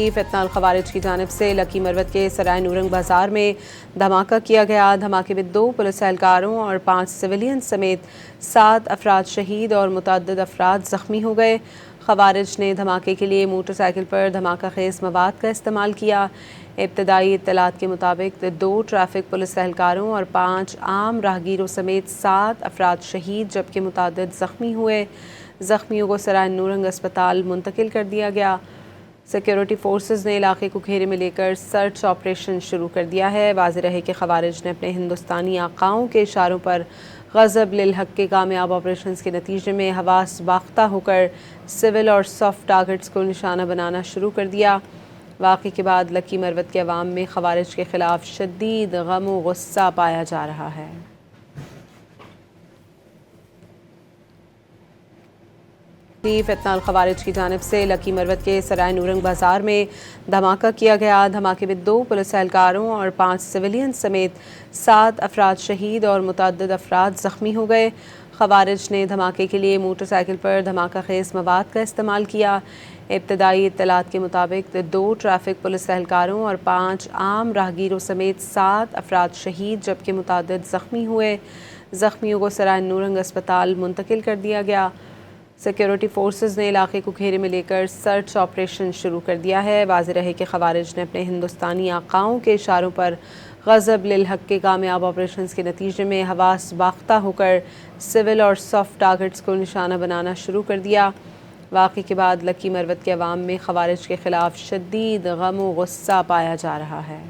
فتنہ الخوارج کی جانب سے لکی مروت کے سرائے نورنگ بازار میں دھماکہ کیا گیا۔ دھماکے میں 2 پولیس اہلکاروں اور 5 سویلین سمیت 7 افراد شہید اور متعدد افراد زخمی ہو گئے۔ خوارج نے دھماکے کے لیے موٹر سائیکل پر دھماکہ خیز مواد کا استعمال کیا۔ ابتدائی اطلاعات کے مطابق 2 ٹریفک پولیس اہلکاروں اور 5 عام راہگیروں سمیت 7 افراد شہید جبکہ متعدد زخمی ہوئے۔ زخمیوں کو سرائے نورنگ اسپتال منتقل کر دیا گیا۔ سیکیورٹی فورسز نے علاقے کو گھیرے میں لے کر سرچ آپریشن شروع کر دیا ہے۔ واضح رہے کہ خوارج نے اپنے ہندوستانی آقاؤں کے اشاروں پر غضب للحق کے کامیاب آپریشنز کے نتیجے میں حواس باختہ ہو کر سول اور سافٹ ٹارگٹس کو نشانہ بنانا شروع کر دیا۔ واقعے کے بعد لکی مروت کے عوام میں خوارج کے خلاف شدید غم و غصہ پایا جا رہا ہے۔ فتنہ الخوارج کی جانب سے لکی مروت کے سرائے نورنگ بازار میں دھماکہ کیا گیا۔ دھماکے میں 2 پولیس اہلکاروں اور 5 سویلین سمیت 7 افراد شہید اور متعدد افراد زخمی ہو گئے۔ خوارج نے دھماکے کے لیے موٹر سائیکل پر دھماکہ خیز مواد کا استعمال کیا۔ ابتدائی اطلاعات کے مطابق 2 ٹریفک پولیس اہلکاروں اور 5 عام راہگیروں سمیت 7 افراد شہید جبکہ متعدد زخمی ہوئے۔ زخمیوں کو سرائے نورنگ اسپتال منتقل کر دیا گیا۔ سیکیورٹی فورسز نے علاقے کو گھیرے میں لے کر سرچ آپریشن شروع کر دیا ہے۔ واضح رہے کہ خوارج نے اپنے ہندوستانی آقاؤں کے اشاروں پر غضب للحق کے کامیاب آپریشنز کے نتیجے میں حواس باختہ ہو کر سول اور سافٹ ٹارگٹس کو نشانہ بنانا شروع کر دیا۔ واقعے کے بعد لکی مروت کے عوام میں خوارج کے خلاف شدید غم و غصہ پایا جا رہا ہے۔